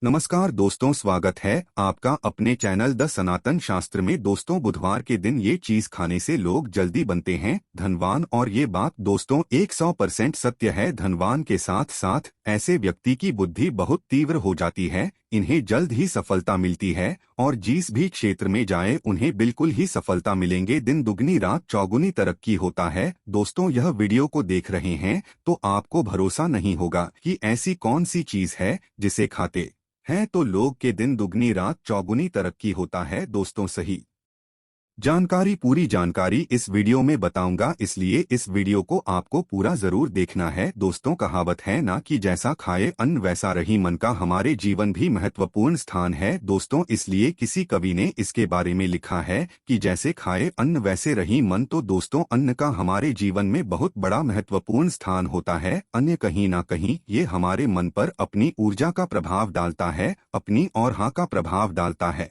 नमस्कार दोस्तों, स्वागत है आपका अपने चैनल द सनातन शास्त्र में। दोस्तों, बुधवार के दिन ये चीज खाने से लोग जल्दी बनते हैं धनवान, और ये बात दोस्तों 100% सत्य है। धनवान के साथ साथ ऐसे व्यक्ति की बुद्धि बहुत तीव्र हो जाती है, इन्हें जल्द ही सफलता मिलती है और जिस भी क्षेत्र में जाए उन्हें बिल्कुल ही सफलता मिलेंगे। दिन दुगनी रात चौगुनी तरक्की होता है। दोस्तों, यह वीडियो को देख रहे हैं तो आपको भरोसा नहीं होगा कि ऐसी कौन सी चीज है जिसे खाते हैं तो लोग के दिन दुगनी रात चौगुनी तरक्की होता है। दोस्तों, सही जानकारी, पूरी जानकारी इस वीडियो में बताऊंगा, इसलिए इस वीडियो को आपको पूरा जरूर देखना है। दोस्तों, कहावत है ना कि जैसा खाए अन्न वैसा रही मन, का हमारे जीवन भी महत्वपूर्ण स्थान है। दोस्तों, इसलिए किसी कवि ने इसके बारे में लिखा है कि जैसे खाए अन्न वैसे रही मन। तो दोस्तों, अन्न का हमारे जीवन में बहुत बड़ा महत्वपूर्ण स्थान होता है। अन्य कहीं ना कहीं ये हमारे मन पर अपनी ऊर्जा का प्रभाव डालता है, अपनी और हाँ का प्रभाव डालता है।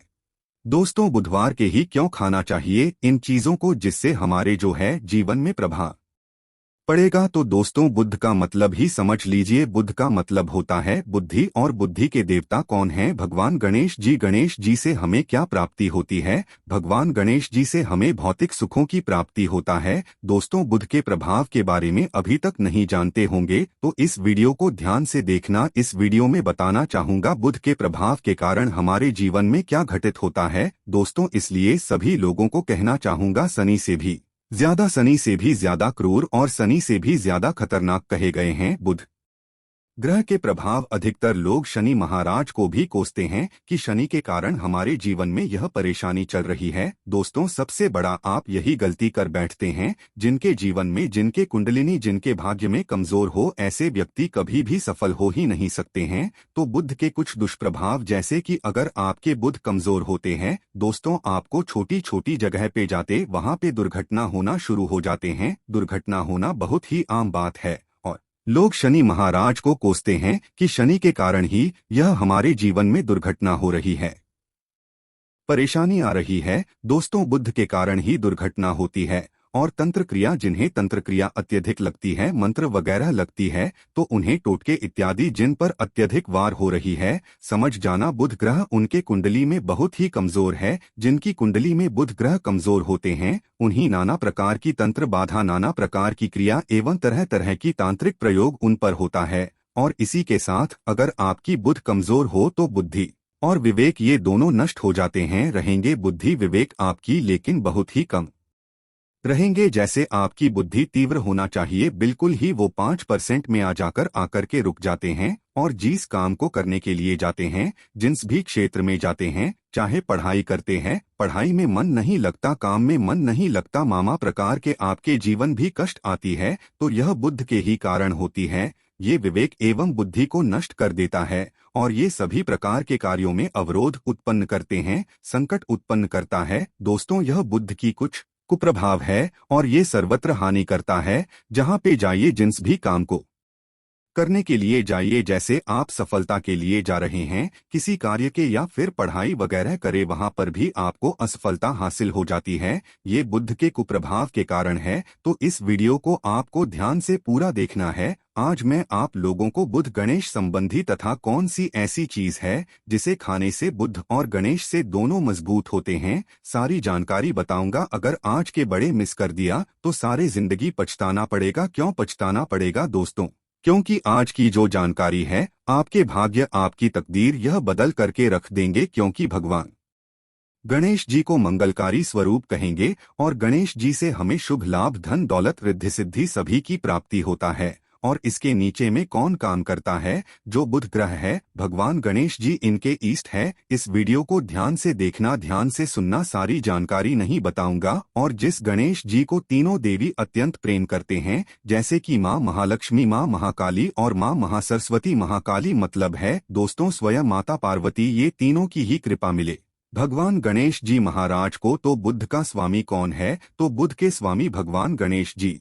दोस्तों, बुधवार के ही क्यों खाना चाहिए इन चीजों को जिससे हमारे जो है जीवन में प्रभाव पड़ेगा। तो दोस्तों, बुध का मतलब ही समझ लीजिए। बुध का मतलब होता है बुद्धि, और बुद्धि के देवता कौन हैं? भगवान गणेश जी। गणेश जी से हमें क्या प्राप्ति होती है? भगवान गणेश जी से हमें भौतिक सुखों की प्राप्ति होता है। दोस्तों, बुध के प्रभाव के बारे में अभी तक नहीं जानते होंगे तो इस वीडियो को ध्यान से देखना। इस वीडियो में बताना चाहूंगा बुध के प्रभाव के कारण हमारे जीवन में क्या घटित होता है। दोस्तों, इसलिए सभी लोगों को कहना चाहूंगा, शनि से भी ज्यादा क्रूर और शनि से भी ज्यादा खतरनाक कहे गए हैं बुध ग्रह के प्रभाव। अधिकतर लोग शनि महाराज को भी कोसते हैं कि शनि के कारण हमारे जीवन में यह परेशानी चल रही है। दोस्तों, सबसे बड़ा आप यही गलती कर बैठते हैं। जिनके जीवन में, जिनके कुंडलिनी, जिनके भाग्य में कमजोर हो, ऐसे व्यक्ति कभी भी सफल हो ही नहीं सकते हैं। तो बुध के कुछ दुष्प्रभाव, जैसे कि अगर आपके बुध कमजोर होते हैं दोस्तों, आपको छोटी छोटी जगह पे जाते वहां पे दुर्घटना होना शुरू हो जाते हैं। दुर्घटना होना बहुत ही आम बात है और लोग शनि महाराज को कोसते हैं कि शनि के कारण ही यह हमारे जीवन में दुर्घटना हो रही है, परेशानी आ रही है। दोस्तों, बुद्ध के कारण ही दुर्घटना होती है। और तंत्र क्रिया, जिन्हें तंत्र क्रिया अत्यधिक लगती है, मंत्र वगैरह लगती है, तो उन्हें टोटके इत्यादि जिन पर अत्यधिक वार हो रही है, समझ जाना बुध ग्रह उनके कुंडली में बहुत ही कमजोर है। जिनकी कुंडली में बुध ग्रह कमजोर होते हैं उन्हीं नाना प्रकार की तंत्र बाधा, नाना प्रकार की क्रिया एवं तरह तरह की तांत्रिक प्रयोग उन पर होता है। और इसी के साथ अगर आपकी बुध कमजोर हो तो बुद्धि और विवेक ये दोनों नष्ट हो जाते हैं। रहेंगे बुद्धि विवेक आपकी, लेकिन बहुत ही कम रहेंगे। जैसे आपकी बुद्धि तीव्र होना चाहिए, बिल्कुल ही वो 5% में आकर के रुक जाते हैं। और जिस काम को करने के लिए जाते हैं, जिस भी क्षेत्र में जाते हैं, चाहे पढ़ाई करते हैं, पढ़ाई में मन नहीं लगता, काम में मन नहीं लगता, मामा प्रकार के आपके जीवन भी कष्ट आती है, तो यह बुद्ध के ही कारण होती है। ये विवेक एवं बुद्धि को नष्ट कर देता है और ये सभी प्रकार के कार्यों में अवरोध उत्पन्न करते हैं, संकट उत्पन्न करता है। दोस्तों, यह बुद्ध की कुछ कुप्रभाव है और ये सर्वत्र हानि करता है। जहाँ पे जाइए, जिस भी काम को करने के लिए जाइए, जैसे आप सफलता के लिए जा रहे हैं किसी कार्य के या फिर पढ़ाई वगैरह करे, वहां पर भी आपको असफलता हासिल हो जाती है। ये बुद्ध के कुप्रभाव के कारण है। तो इस वीडियो को आपको ध्यान से पूरा देखना है। आज मैं आप लोगों को बुध गणेश संबंधी तथा कौन सी ऐसी चीज है जिसे खाने से बुध और गणेश से दोनों मजबूत होते हैं, सारी जानकारी बताऊंगा। अगर आज के बड़े मिस कर दिया तो सारे जिंदगी पछताना पड़ेगा। क्यों पछताना पड़ेगा दोस्तों? क्योंकि आज की जो जानकारी है आपके भाग्य, आपकी तकदीर यह बदल करके रख देंगे। क्योंकि भगवान गणेश जी को मंगलकारी स्वरूप कहेंगे और गणेश जी से हमें शुभ लाभ, धन दौलत, रिद्धि सिद्धि सभी की प्राप्ति होता है। और इसके नीचे में कौन काम करता है? जो बुध ग्रह है, भगवान गणेश जी इनके ईष्ट है। इस वीडियो को ध्यान से देखना, ध्यान से सुनना, सारी जानकारी नहीं बताऊंगा। और जिस गणेश जी को तीनों देवी अत्यंत प्रेम करते हैं, जैसे कि माँ महालक्ष्मी, माँ महाकाली और माँ महासरस्वती। महाकाली मतलब है दोस्तों स्वयं माता पार्वती, ये तीनों की ही कृपा मिले भगवान गणेश जी महाराज को। तो बुद्ध का स्वामी कौन है? तो बुद्ध के स्वामी भगवान गणेश जी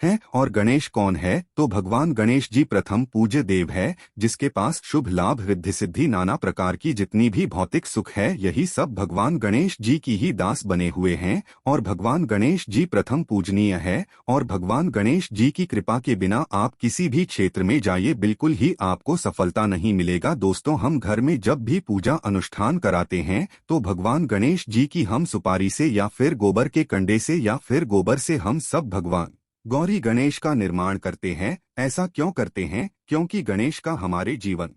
हैं। और गणेश कौन है? तो भगवान गणेश जी प्रथम पूज्य देव है, जिसके पास शुभ लाभ रिद्धि सिद्धि नाना प्रकार की जितनी भी भौतिक सुख है, यही सब भगवान गणेश जी की ही दास बने हुए हैं। और भगवान गणेश जी प्रथम पूजनीय है। और भगवान गणेश जी की कृपा के बिना आप किसी भी क्षेत्र में जाइए, बिल्कुल ही आपको सफलता नहीं मिलेगा। दोस्तों, हम घर में जब भी पूजा अनुष्ठान कराते हैं तो भगवान गणेश जी की हम सुपारी से या फिर गोबर के कंडे से या फिर गोबर से हम सब भगवान गौरी गणेश का निर्माण करते हैं। ऐसा क्यों करते हैं? क्योंकि गणेश का हमारे जीवन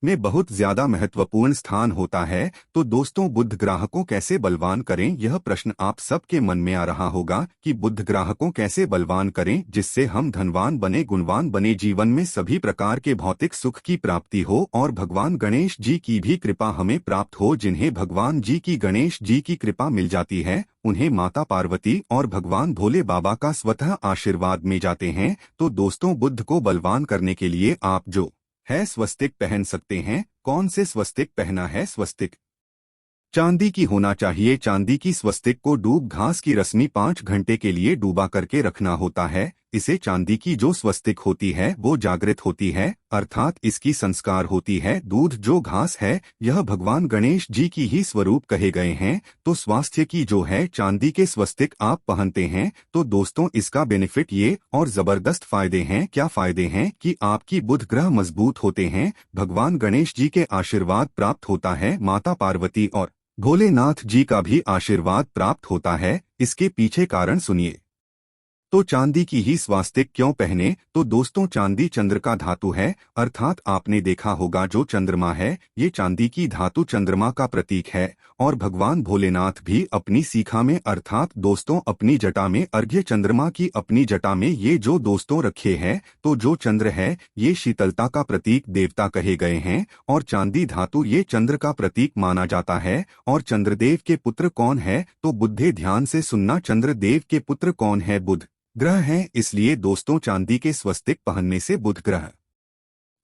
में बहुत ज्यादा महत्वपूर्ण स्थान होता है। तो दोस्तों, बुध ग्रह को कैसे बलवान करें, यह प्रश्न आप सबके मन में आ रहा होगा कि बुध ग्रह को कैसे बलवान करें जिससे हम धनवान बने, गुणवान बने, जीवन में सभी प्रकार के भौतिक सुख की प्राप्ति हो और भगवान गणेश जी की भी कृपा हमें प्राप्त हो। जिन्हें भगवान जी की गणेश जी की कृपा मिल जाती है, उन्हें माता पार्वती और भगवान भोले बाबा का स्वतः आशीर्वाद मिल जाते हैं। तो दोस्तों, बुध को बलवान करने के लिए आप जो है स्वस्तिक पहन सकते हैं। कौन से स्वस्तिक पहना है? स्वस्तिक चांदी की होना चाहिए। चांदी की स्वस्तिक को डूब घास की रस्मी 5 घंटे के लिए डूबा करके रखना होता है। इसे चांदी की जो स्वस्तिक होती है वो जागृत होती है, अर्थात इसकी संस्कार होती है। दूध जो घास है, यह भगवान गणेश जी की ही स्वरूप कहे गए हैं। तो स्वास्थ्य की जो है चांदी के स्वस्तिक आप पहनते हैं तो दोस्तों, इसका बेनिफिट ये और जबरदस्त फायदे हैं। क्या फायदे हैं? कि आपकी बुध ग्रह मजबूत होते हैं, भगवान गणेश जी के आशीर्वाद प्राप्त होता है, माता पार्वती और भोलेनाथ जी का भी आशीर्वाद प्राप्त होता है। इसके पीछे कारण सुनिए। तो चांदी की ही स्वास्तिक क्यों पहने? तो दोस्तों, चांदी चंद्र का धातु है, अर्थात आपने देखा होगा जो चंद्रमा है, ये चांदी की धातु चंद्रमा का प्रतीक है। और भगवान भोलेनाथ भी अपनी सीखा में, अर्थात दोस्तों अपनी जटा में, अर्घ्य चंद्रमा की अपनी जटा में ये जो दोस्तों रखे हैं, तो जो चंद्र है ये शीतलता का प्रतीक देवता कहे गए हैं। और चांदी धातु ये चंद्र का प्रतीक माना जाता है। और चंद्रदेव के पुत्र कौन है? तो बुद्धे, ध्यान से सुनना, चंद्रदेव के पुत्र कौन है? बुध ग्रह हैं। इसलिए दोस्तों, चांदी के स्वस्तिक पहनने से बुध ग्रह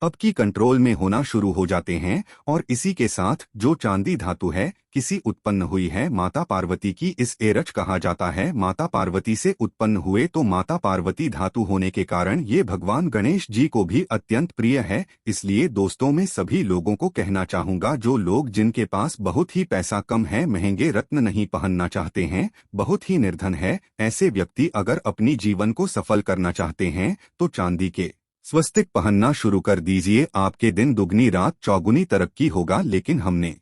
अब की कंट्रोल में होना शुरू हो जाते हैं। और इसी के साथ जो चांदी धातु है किसी उत्पन्न हुई है माता पार्वती की, इस एरच कहा जाता है। माता पार्वती से उत्पन्न हुए तो माता पार्वती धातु होने के कारण ये भगवान गणेश जी को भी अत्यंत प्रिय है। इसलिए दोस्तों, मैं सभी लोगों को कहना चाहूंगा, जो लोग जिनके पास बहुत ही पैसा कम है, महंगे रत्न नहीं पहनना चाहते हैं, बहुत ही निर्धन है, ऐसे व्यक्ति अगर अपनी जीवन को सफल करना चाहते हैं तो चांदी के स्वस्तिक पहनना शुरू कर दीजिए। आपके दिन दुगनी रात चौगुनी तरक्की होगा। लेकिन हमने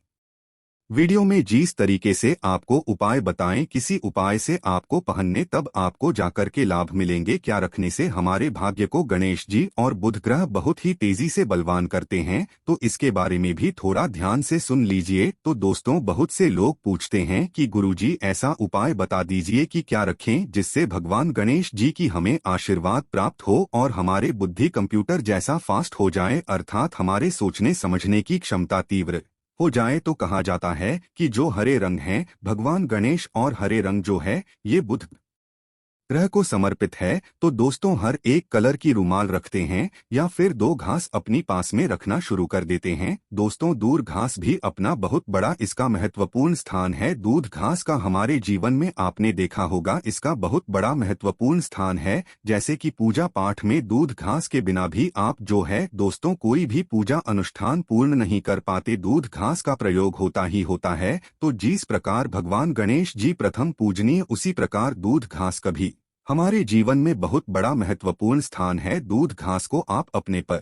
वीडियो में जिस तरीके से आपको उपाय बताएं, किसी उपाय से आपको पहनने तब आपको जाकर के लाभ मिलेंगे। क्या रखने से हमारे भाग्य को गणेश जी और बुध ग्रह बहुत ही तेजी से बलवान करते हैं, तो इसके बारे में भी थोड़ा ध्यान से सुन लीजिए। तो दोस्तों, बहुत से लोग पूछते हैं कि गुरुजी ऐसा उपाय बता दीजिए कि क्या रखें जिससे भगवान गणेश जी की हमें आशीर्वाद प्राप्त हो और हमारे बुद्धि कंप्यूटर जैसा फास्ट हो जाए, अर्थात हमारे सोचने समझने की क्षमता तीव्र हो जाए। तो कहा जाता है कि जो हरे रंग हैं, भगवान गणेश और हरे रंग जो है ये बुध ग्रह को समर्पित है। तो दोस्तों, हर एक कलर की रुमाल रखते हैं या फिर 2 घास अपनी पास में रखना शुरू कर देते हैं। दोस्तों, दूध घास भी अपना बहुत बड़ा इसका महत्वपूर्ण स्थान है। दूध घास का हमारे जीवन में आपने देखा होगा इसका बहुत बड़ा महत्वपूर्ण स्थान है। जैसे कि पूजा पाठ में दूध घास के बिना भी आप जो है दोस्तों कोई भी पूजा अनुष्ठान पूर्ण नहीं कर पाते, दूध घास का प्रयोग होता ही होता है। तो जिस प्रकार भगवान गणेश जी प्रथम पूजनीय, उसी प्रकार दूध घास का भी हमारे जीवन में बहुत बड़ा महत्वपूर्ण स्थान है। दूध घास को आप अपने पर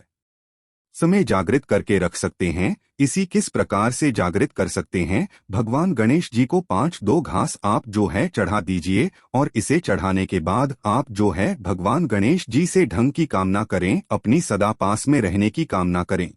समय जागृत करके रख सकते हैं। इसी किस प्रकार से जागृत कर सकते हैं? भगवान गणेश जी को 5-2 घास आप जो है चढ़ा दीजिए और इसे चढ़ाने के बाद आप जो है भगवान गणेश जी से ढंग की कामना करें, अपनी सदा पास में रहने की कामना करें।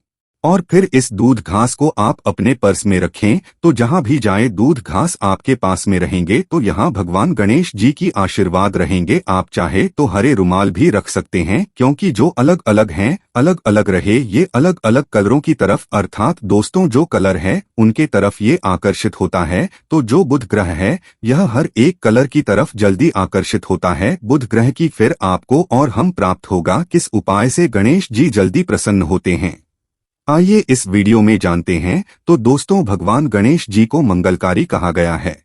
और फिर इस दूध घास को आप अपने पर्स में रखें। तो जहां भी जाए दूध घास आपके पास में रहेंगे तो यहां भगवान गणेश जी की आशीर्वाद रहेंगे। आप चाहे तो हरे रुमाल भी रख सकते हैं, क्योंकि जो अलग अलग हैं, अलग अलग रहे, ये अलग अलग कलरों की तरफ, अर्थात दोस्तों जो कलर है उनके तरफ ये आकर्षित होता है। तो जो बुध ग्रह है यह हर एक कलर की तरफ जल्दी आकर्षित होता है। बुध ग्रह की फिर आपको और हम प्राप्त होगा। किस उपाय से गणेश जी जल्दी प्रसन्न होते हैं, आइए इस वीडियो में जानते हैं। तो दोस्तों, भगवान गणेश जी को मंगलकारी कहा गया है,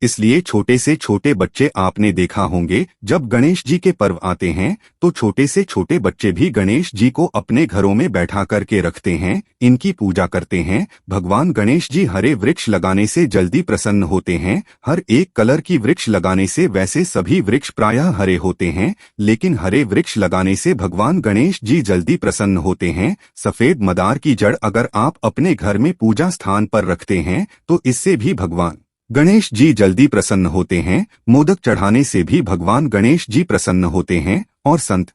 इसलिए छोटे से छोटे बच्चे आपने देखा होंगे जब गणेश जी के पर्व आते हैं तो छोटे से छोटे बच्चे भी गणेश जी को अपने घरों में बैठा करके रखते हैं, इनकी पूजा करते हैं। भगवान गणेश जी हरे वृक्ष लगाने से जल्दी प्रसन्न होते हैं। हर एक कलर की वृक्ष लगाने से, वैसे सभी वृक्ष प्रायः हरे होते हैं, लेकिन हरे वृक्ष लगाने से भगवान गणेश जी जल्दी प्रसन्न होते हैं। सफेद मदार की जड़ अगर आप अपने घर में पूजा स्थान पर रखते हैं तो इससे भी भगवान गणेश जी जल्दी प्रसन्न होते हैं। मोदक चढ़ाने से भी भगवान गणेश जी प्रसन्न होते हैं और संत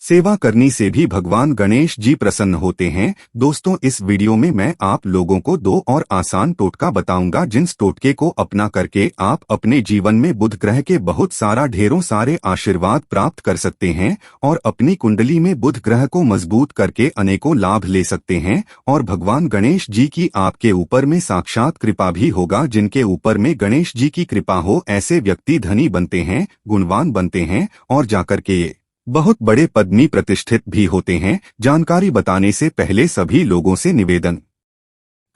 सेवा करने से भी भगवान गणेश जी प्रसन्न होते हैं। दोस्तों, इस वीडियो में मैं आप लोगों को 2 और आसान टोटका बताऊंगा जिस टोटके को अपना करके आप अपने जीवन में बुध ग्रह के बहुत ढेरों सारे आशीर्वाद प्राप्त कर सकते हैं और अपनी कुंडली में बुध ग्रह को मजबूत करके अनेकों लाभ ले सकते हैं। और भगवान गणेश जी की आपके ऊपर में साक्षात कृपा भी होगा। जिनके ऊपर में गणेश जी की कृपा हो ऐसे व्यक्ति धनी बनते हैं, गुणवान बनते हैं और जाकर के ये बहुत बड़े पद में प्रतिष्ठित भी होते हैं। जानकारी बताने से पहले सभी लोगों से निवेदन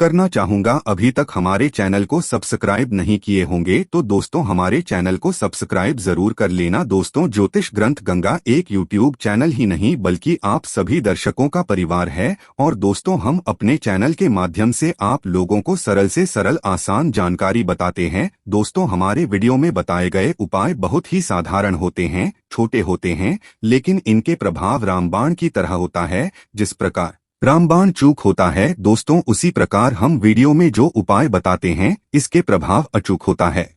करना चाहूंगा, अभी तक हमारे चैनल को सब्सक्राइब नहीं किए होंगे तो दोस्तों हमारे चैनल को सब्सक्राइब जरूर कर लेना। दोस्तों, ज्योतिष ग्रंथ गंगा एक यूट्यूब चैनल ही नहीं बल्कि आप सभी दर्शकों का परिवार है। और दोस्तों, हम अपने चैनल के माध्यम से आप लोगों को सरल से सरल आसान जानकारी बताते हैं। दोस्तों, हमारे वीडियो में बताए गए उपाय बहुत ही साधारण होते हैं, छोटे होते हैं, लेकिन इनके प्रभाव रामबाण की तरह होता है। जिस प्रकार रामबाण चूक होता है दोस्तों, उसी प्रकार हम वीडियो में जो उपाय बताते हैं इसके प्रभाव अचूक होता है।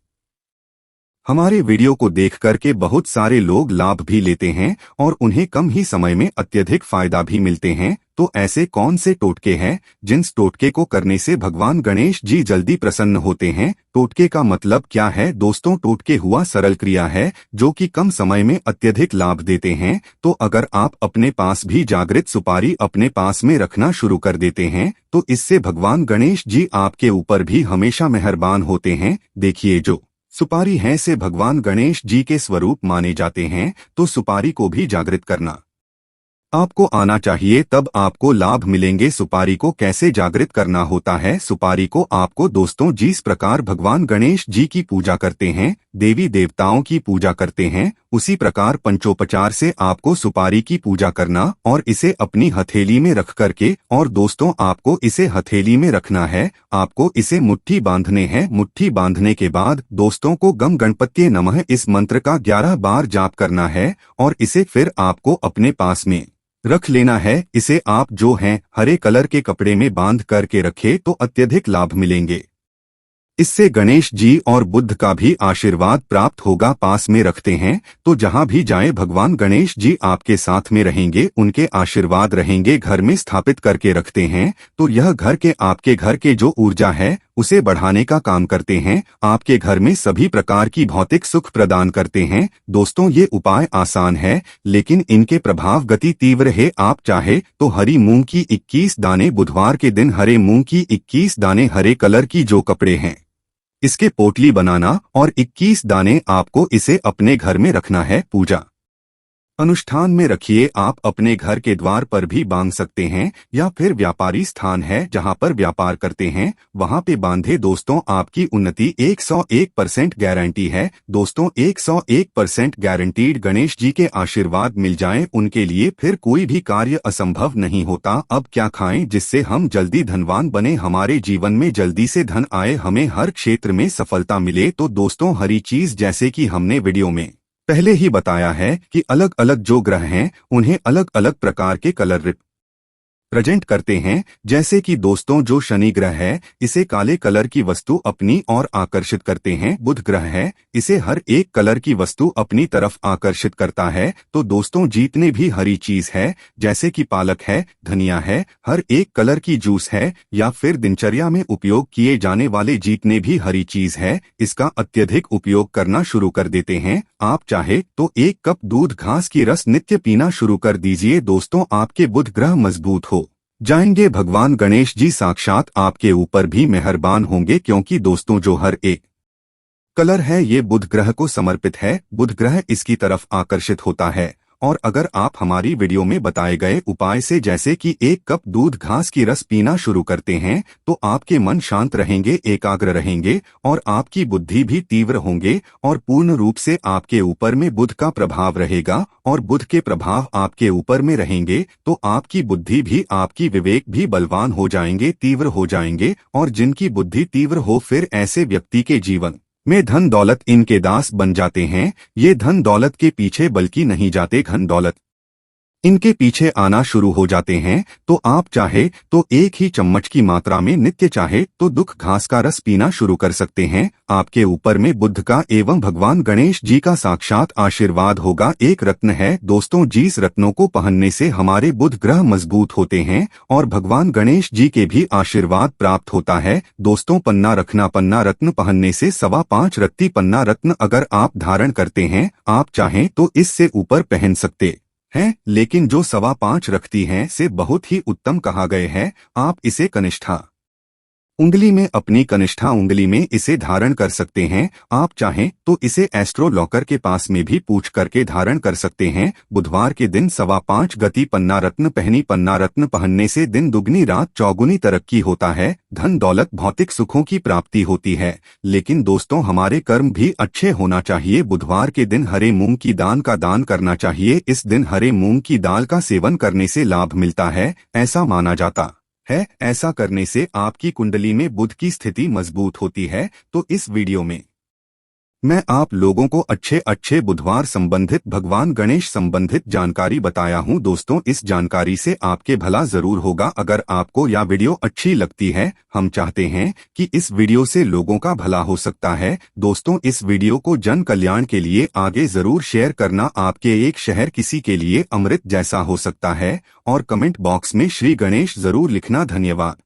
हमारे वीडियो को देख करके बहुत सारे लोग लाभ भी लेते हैं और उन्हें कम ही समय में अत्यधिक फायदा भी मिलते हैं। तो ऐसे कौन से टोटके हैं जिस टोटके को करने से भगवान गणेश जी जल्दी प्रसन्न होते हैं? टोटके का मतलब क्या है दोस्तों? टोटके हुआ सरल क्रिया है जो कि कम समय में अत्यधिक लाभ देते हैं। तो अगर आप अपने पास भी जागृत सुपारी अपने पास में रखना शुरू कर देते हैं तो इससे भगवान गणेश जी आपके ऊपर भी हमेशा मेहरबान होते हैं। देखिए, जो सुपारी है से भगवान गणेश जी के स्वरूप माने जाते हैं, तो सुपारी को भी जागृत करना आपको आना चाहिए, तब आपको लाभ मिलेंगे। सुपारी को कैसे जागृत करना होता है? सुपारी को आपको दोस्तों जिस प्रकार भगवान गणेश जी की पूजा करते हैं, देवी देवताओं की पूजा करते हैं, उसी प्रकार पंचोपचार से आपको सुपारी की पूजा करना और इसे अपनी हथेली में रख करके, और दोस्तों आपको इसे हथेली में रखना है, आपको इसे मुट्ठी बांधने हैं। मुट्ठी बांधने के बाद दोस्तों को गम गणपत्ये नमः इस मंत्र का 11 बार जाप करना है और इसे फिर आपको अपने पास में रख लेना है। इसे आप जो हैं हरे कलर के कपड़े में बांध करके रखे तो अत्यधिक लाभ मिलेंगे। इससे गणेश जी और बुद्ध का भी आशीर्वाद प्राप्त होगा। पास में रखते हैं तो जहां भी जाए भगवान गणेश जी आपके साथ में रहेंगे, उनके आशीर्वाद रहेंगे। घर में स्थापित करके रखते हैं तो यह घर के आपके घर के जो ऊर्जा है उसे बढ़ाने का काम करते हैं, आपके घर में सभी प्रकार की भौतिक सुख प्रदान करते हैं। दोस्तों, ये उपाय आसान है लेकिन इनके प्रभाव गति तीव्र है। आप चाहे तो हरी मूंग की 21 दाने, बुधवार के दिन हरे मूंग की 21 दाने, हरे कलर की जो कपड़े हैं इसके पोटली बनाना और 21 दाने आपको इसे अपने घर में रखना है। पूजा अनुष्ठान में रखिए। आप अपने घर के द्वार पर भी बांध सकते हैं या फिर व्यापारी स्थान है जहां पर व्यापार करते हैं वहां पे बांधे। दोस्तों, आपकी उन्नति 101% गारंटी है। दोस्तों, 101% गारंटीड। गणेश जी के आशीर्वाद मिल जाएं उनके लिए फिर कोई भी कार्य असंभव नहीं होता। अब क्या खाएं जिससे हम जल्दी धनवान बने, हमारे जीवन में जल्दी से धन आए, हमें हर क्षेत्र में सफलता मिले? तो दोस्तों, हरी चीज, जैसे कि हमने वीडियो में पहले ही बताया है कि अलग अलग जो ग्रह हैं उन्हें अलग अलग प्रकार के कलर प्रेजेंट करते हैं। जैसे कि दोस्तों, जो शनि ग्रह है इसे काले कलर की वस्तु अपनी ओर आकर्षित करते हैं। बुध ग्रह है इसे हर एक कलर की वस्तु अपनी तरफ आकर्षित करता है। तो दोस्तों, जितने भी हरी चीज है जैसे कि पालक है, धनिया है, हर एक कलर की जूस है या फिर दिनचर्या में उपयोग किए जाने वाले जितने भी हरी चीज है इसका अत्यधिक उपयोग करना शुरू कर देते हैं। आप चाहे तो 1 कप दूध घास की रस नित्य पीना शुरू कर दीजिए। दोस्तों, आपके बुध ग्रह मजबूत हो जाएंगे। भगवान गणेश जी साक्षात आपके ऊपर भी मेहरबान होंगे, क्योंकि दोस्तों जो हर एक कलर है ये बुध ग्रह को समर्पित है। बुध ग्रह इसकी तरफ आकर्षित होता है और अगर आप हमारी वीडियो में बताए गए उपाय से जैसे कि 1 कप दूध घास की रस पीना शुरू करते हैं तो आपके मन शांत रहेंगे, एकाग्र रहेंगे और आपकी बुद्धि भी तीव्र होंगे और पूर्ण रूप से आपके ऊपर में बुध का प्रभाव रहेगा और बुध के प्रभाव आपके ऊपर में रहेंगे तो आपकी बुद्धि भी, आपकी विवेक भी बलवान हो जाएंगे, तीव्र हो जाएंगे। और जिनकी बुद्धि तीव्र हो फिर ऐसे व्यक्ति के जीवन में धन दौलत इनके दास बन जाते हैं। ये धन दौलत के पीछे बल्कि नहीं जाते, धन दौलत इनके पीछे आना शुरू हो जाते हैं। तो आप चाहे तो एक ही चम्मच की मात्रा में नित्य चाहे तो दुख घास का रस पीना शुरू कर सकते हैं। आपके ऊपर में बुद्ध का एवं भगवान गणेश जी का साक्षात आशीर्वाद होगा। एक रत्न है दोस्तों, जिस रत्नों को पहनने से हमारे बुध ग्रह मजबूत होते हैं और भगवान गणेश जी के भी आशीर्वाद प्राप्त होता है। दोस्तों पन्ना रखना, पन्ना रत्न पहनने से 5.25 रत्ती पन्ना रत्न अगर आप धारण करते हैं, आप चाहें तो इससे ऊपर पहन सकते हैं, लेकिन जो 5.25 रखती हैं से बहुत ही उत्तम कहा गए है। आप इसे कनिष्ठा उंगली में, अपनी कनिष्ठा उंगली में इसे धारण कर सकते हैं। आप चाहें तो इसे एस्ट्रो लॉकर के पास में भी पूछ करके धारण कर सकते हैं। बुधवार के दिन 5.25 गति पन्ना रत्न पहनी, पन्ना रत्न पहनने से दिन दुगनी रात चौगुनी तरक्की होता है, धन दौलत भौतिक सुखों की प्राप्ति होती है। लेकिन दोस्तों हमारे कर्म भी अच्छे होना चाहिए। बुधवार के दिन हरे मूंग की दाल का दान करना चाहिए। इस दिन हरे मूंग की दाल का सेवन करने से लाभ मिलता है, ऐसा माना जाता है। ऐसा करने से आपकी कुंडली में बुध की स्थिति मजबूत होती है। तो इस वीडियो में मैं आप लोगों को अच्छे अच्छे बुधवार संबंधित, भगवान गणेश संबंधित जानकारी बताया हूं। दोस्तों इस जानकारी से आपके भला जरूर होगा। अगर आपको यह वीडियो अच्छी लगती है, हम चाहते हैं कि इस वीडियो से लोगों का भला हो सकता है। दोस्तों इस वीडियो को जन कल्याण के लिए आगे जरूर शेयर करना। आपके एक शहर किसी के लिए अमृत जैसा हो सकता है। और कमेंट बॉक्स में श्री गणेश जरूर लिखना। धन्यवाद।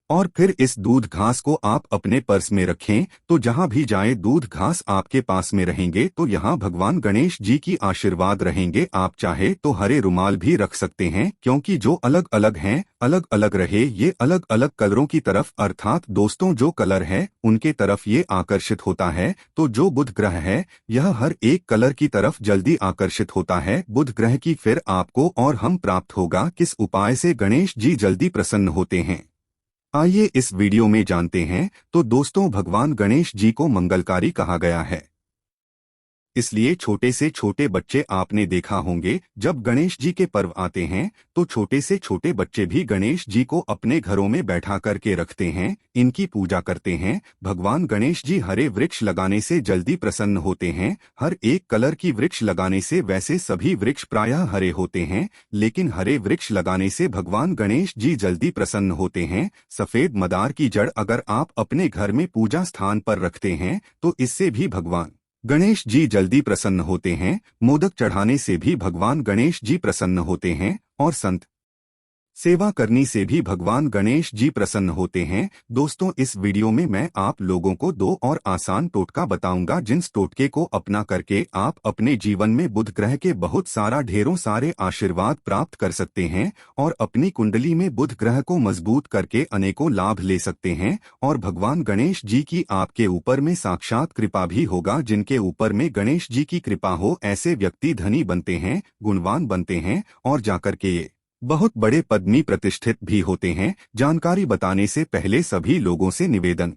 और फिर इस दूध घास को आप अपने पर्स में रखें तो जहां भी जाए दूध घास आपके पास में रहेंगे तो यहां भगवान गणेश जी की आशीर्वाद रहेंगे। आप चाहे तो हरे रुमाल भी रख सकते हैं, क्योंकि जो अलग अलग हैं अलग अलग रहे। ये अलग अलग कलरों की तरफ, अर्थात दोस्तों जो कलर है उनके तरफ ये आकर्षित होता है। तो जो बुध ग्रह है यह हर एक कलर की तरफ जल्दी आकर्षित होता है। बुध ग्रह की फिर आपको और हम प्राप्त होगा। किस उपाय से गणेश जी जल्दी प्रसन्न होते हैं, आइए इस वीडियो में जानते हैं। तो दोस्तों भगवान गणेश जी को मंगलकारी कहा गया है, इसलिए छोटे से छोटे बच्चे आपने देखा होंगे जब गणेश जी के पर्व आते हैं तो छोटे से छोटे बच्चे भी गणेश जी को अपने घरों में बैठा करके रखते हैं, इनकी पूजा करते हैं। भगवान गणेश जी हरे वृक्ष लगाने से जल्दी प्रसन्न होते हैं। हर एक कलर की वृक्ष लगाने से, वैसे सभी वृक्ष प्रायः हरे होते हैं, लेकिन हरे वृक्ष लगाने से भगवान गणेश जी जल्दी प्रसन्न होते हैं। सफेद मदार की जड़ अगर आप अपने घर में पूजा स्थान पर रखते हैं तो इससे भी भगवान गणेश जी जल्दी प्रसन्न होते हैं। मोदक चढ़ाने से भी भगवान गणेश जी प्रसन्न होते हैं और संत सेवा करने से भी भगवान गणेश जी प्रसन्न होते हैं। दोस्तों इस वीडियो में मैं आप लोगों को 2 और आसान टोटका बताऊंगा, जिस टोटके को अपना करके आप अपने जीवन में बुध ग्रह के बहुत सारा ढेरों सारे आशीर्वाद प्राप्त कर सकते हैं और अपनी कुंडली में बुध ग्रह को मजबूत करके अनेकों लाभ ले सकते हैं। और भगवान गणेश जी की आपके ऊपर में साक्षात कृपा भी होगा। जिनके ऊपर में गणेश जी की कृपा हो ऐसे व्यक्ति धनी बनते हैं, गुणवान बनते हैं और जाकर के ये बहुत बड़े पद में प्रतिष्ठित भी होते हैं। जानकारी बताने से पहले सभी लोगों से निवेदन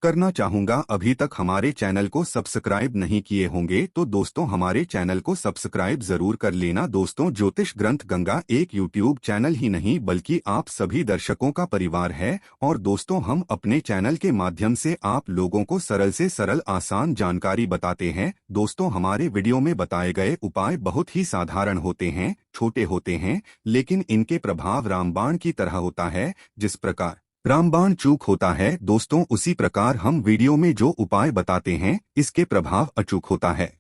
करना चाहूंगा, अभी तक हमारे चैनल को सब्सक्राइब नहीं किए होंगे तो दोस्तों हमारे चैनल को सब्सक्राइब जरूर कर लेना। दोस्तों ज्योतिष ग्रंथ गंगा एक यूट्यूब चैनल ही नहीं बल्कि आप सभी दर्शकों का परिवार है। और दोस्तों हम अपने चैनल के माध्यम से आप लोगों को सरल से सरल आसान जानकारी बताते हैं। दोस्तों हमारे वीडियो में बताए गए उपाय बहुत ही साधारण होते हैं, छोटे होते हैं, लेकिन इनके प्रभाव रामबाण की तरह होता है। जिस प्रकार रामबाण चूक होता है दोस्तों, उसी प्रकार हम वीडियो में जो उपाय बताते हैं इसके प्रभाव अचूक होता है।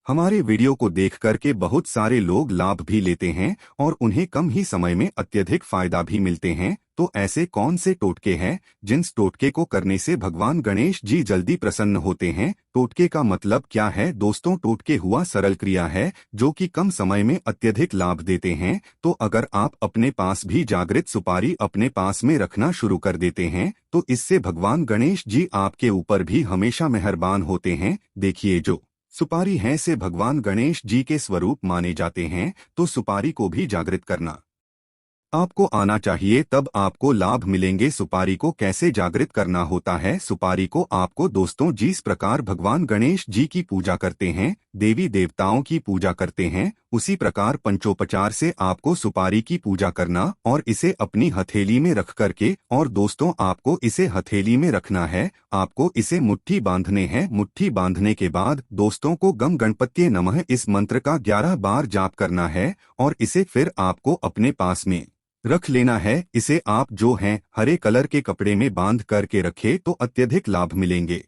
हमारे वीडियो को देख करके बहुत सारे लोग लाभ भी लेते हैं और उन्हें कम ही समय में अत्यधिक फायदा भी मिलते हैं। तो ऐसे कौन से टोटके हैं जिस टोटके को करने से भगवान गणेश जी जल्दी प्रसन्न होते हैं? टोटके का मतलब क्या है दोस्तों? टोटके हुआ सरल क्रिया है जो कि कम समय में अत्यधिक लाभ देते हैं। तो अगर आप अपने पास भी जागृत सुपारी अपने पास में रखना शुरू कर देते हैं तो इससे भगवान गणेश जी आपके ऊपर भी हमेशा मेहरबान होते हैं। देखिए जो सुपारी है से भगवान गणेश जी के स्वरूप माने जाते हैं, तो सुपारी को भी जागृत करना आपको आना चाहिए, तब आपको लाभ मिलेंगे। सुपारी को कैसे जागृत करना होता है? सुपारी को आपको दोस्तों जिस प्रकार भगवान गणेश जी की पूजा करते हैं, देवी देवताओं की पूजा करते हैं, उसी प्रकार पंचोपचार से आपको सुपारी की पूजा करना और इसे अपनी हथेली में रख करके, और दोस्तों आपको इसे हथेली में रखना है, आपको इसे मुट्ठी बांधने हैं। मुट्ठी बांधने के बाद दोस्तों को गम गणपत्ये नमः इस मंत्र का 11 बार जाप करना है और इसे फिर आपको अपने पास में रख लेना है। इसे आप जो हैं हरे कलर के कपड़े में बांध करके रखे तो अत्यधिक लाभ मिलेंगे।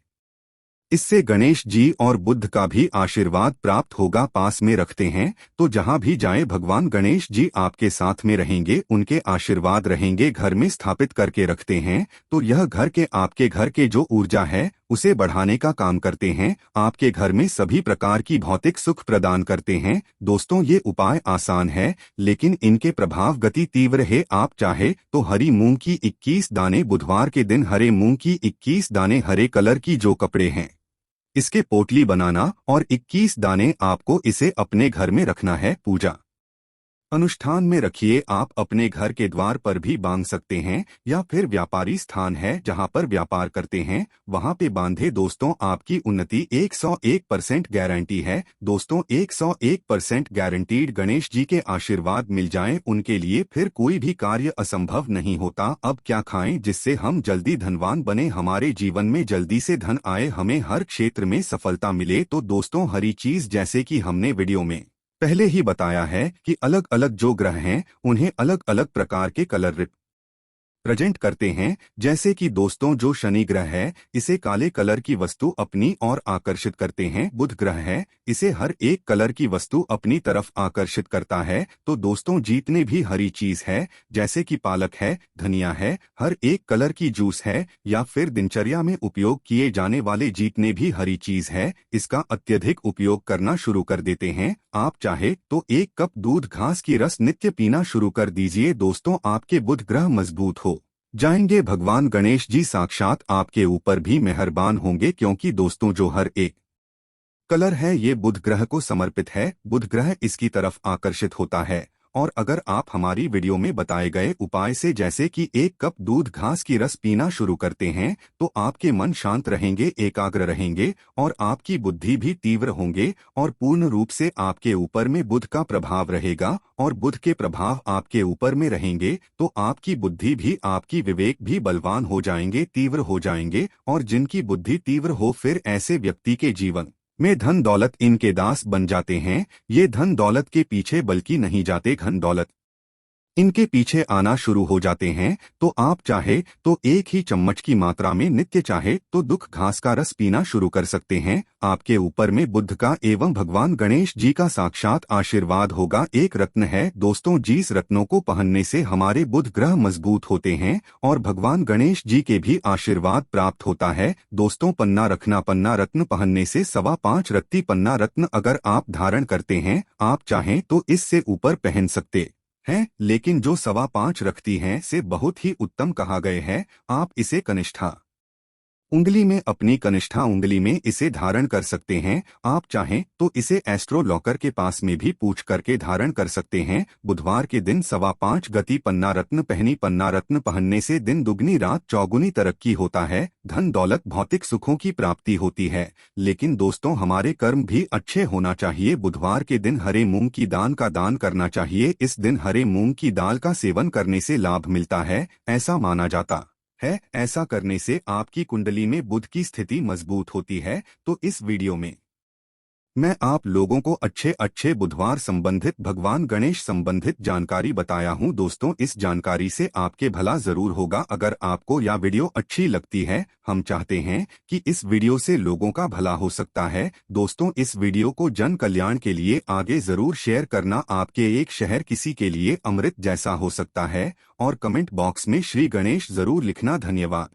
इससे गणेश जी और बुद्ध का भी आशीर्वाद प्राप्त होगा। पास में रखते हैं तो जहां भी जाए भगवान गणेश जी आपके साथ में रहेंगे, उनके आशीर्वाद रहेंगे। घर में स्थापित करके रखते हैं तो यह घर के आपके घर के जो ऊर्जा है उसे बढ़ाने का काम करते हैं, आपके घर में सभी प्रकार की भौतिक सुख प्रदान करते हैं। दोस्तों ये उपाय आसान है लेकिन इनके प्रभाव गति तीव्र है। आप चाहे तो हरी मूंग की 21 दाने, बुधवार के दिन हरे मूंग की 21 दाने, हरे कलर की जो कपड़े हैं इसके पोटली बनाना और 21 दाने आपको इसे अपने घर में रखना है। पूजा अनुष्ठान में रखिए। आप अपने घर के द्वार पर भी बांध सकते हैं या फिर व्यापारी स्थान है जहां पर व्यापार करते हैं वहां पे बांधे। दोस्तों आपकी उन्नति 101% गारंटी है। दोस्तों 101% गारंटीड। गणेश जी के आशीर्वाद मिल जाएं उनके लिए फिर कोई भी कार्य असंभव नहीं होता। अब क्या खाएं जिससे हम जल्दी धनवान बने, हमारे जीवन में जल्दी से धन आए, हमें हर क्षेत्र में सफलता मिले? तो दोस्तों हरी चीज, जैसे कि हमने वीडियो में पहले ही बताया है कि अलग अलग जो ग्रह हैं उन्हें अलग अलग प्रकार के कलर प्रेजेंट करते हैं। जैसे कि दोस्तों जो शनि ग्रह है इसे काले कलर की वस्तु अपनी ओर आकर्षित करते हैं। बुध ग्रह है इसे हर एक कलर की वस्तु अपनी तरफ आकर्षित करता है। तो दोस्तों जितने भी हरी चीज है जैसे कि पालक है, धनिया है, हर एक कलर की जूस है या फिर दिनचर्या में उपयोग किए जाने वाले जितने भी हरी चीज है इसका अत्यधिक उपयोग करना शुरू कर देते हैं। आप चाहे तो 1 कप दूध घास की रस नित्य पीना शुरू कर दीजिए। दोस्तों आपके बुध ग्रह मजबूत हो जाएंगे। भगवान गणेश जी साक्षात आपके ऊपर भी मेहरबान होंगे, क्योंकि दोस्तों जो हर एक कलर है ये बुध ग्रह को समर्पित है। बुध ग्रह इसकी तरफ आकर्षित होता है। और अगर आप हमारी वीडियो में बताए गए उपाय से जैसे कि 1 कप दूध घास की रस पीना शुरू करते हैं तो आपके मन शांत रहेंगे, एकाग्र रहेंगे और आपकी बुद्धि भी तीव्र होंगे और पूर्ण रूप से आपके ऊपर में बुध का प्रभाव रहेगा और बुध के प्रभाव आपके ऊपर में रहेंगे तो आपकी बुद्धि भी, आपकी विवेक भी बलवान हो जाएंगे, तीव्र हो जाएंगे। और जिनकी बुद्धि तीव्र हो फिर ऐसे व्यक्ति के जीवन में धन दौलत इनके दास बन जाते हैं। ये धन दौलत के पीछे बल्कि नहीं जाते, धन दौलत इनके पीछे आना शुरू हो जाते हैं। तो आप चाहे तो एक ही चम्मच की मात्रा में नित्य चाहे तो दुख घास का रस पीना शुरू कर सकते हैं। आपके ऊपर में बुद्ध का एवं भगवान गणेश जी का साक्षात आशीर्वाद होगा। एक रत्न है दोस्तों, जिस रत्नों को पहनने से हमारे बुध ग्रह मजबूत होते हैं और भगवान गणेश जी के भी आशीर्वाद प्राप्त होता है। दोस्तों पन्ना रखना, पन्ना रत्न पहनने से 5.25 रत्ती पन्ना रत्न अगर आप धारण करते हैं, आप चाहें तो इससे ऊपर पहन सकते हैं, लेकिन जो 5.25 रखती हैं से बहुत ही उत्तम कहा गए है। आप इसे कनिष्ठा उंगली में, अपनी कनिष्ठा उंगली में इसे धारण कर सकते हैं। आप चाहें तो इसे एस्ट्रो लॉकर के पास में भी पूछ करके धारण कर सकते हैं। बुधवार के दिन 5.25 गति पन्ना रत्न पहनी। पन्ना रत्न पहनने से दिन दुगनी रात चौगुनी तरक्की होता है, धन दौलत भौतिक सुखों की प्राप्ति होती है। लेकिन दोस्तों हमारे कर्म भी अच्छे होना चाहिए। बुधवार के दिन हरे मूंग की दाल का दान करना चाहिए। इस दिन हरे मूंग की दाल का सेवन करने से लाभ मिलता है, ऐसा माना जाता है। ऐसा करने से आपकी कुंडली में बुध की स्थिति मजबूत होती है। तो इस वीडियो में मैं आप लोगों को अच्छे अच्छे बुधवार संबंधित, भगवान गणेश संबंधित जानकारी बताया हूं। दोस्तों इस जानकारी से आपके भला जरूर होगा। अगर आपको यह वीडियो अच्छी लगती है, हम चाहते हैं कि इस वीडियो से लोगों का भला हो सकता है। दोस्तों इस वीडियो को जन कल्याण के लिए आगे जरूर शेयर करना। आपके एक शहर किसी के लिए अमृत जैसा हो सकता है। और कमेंट बॉक्स में श्री गणेश जरूर लिखना। धन्यवाद।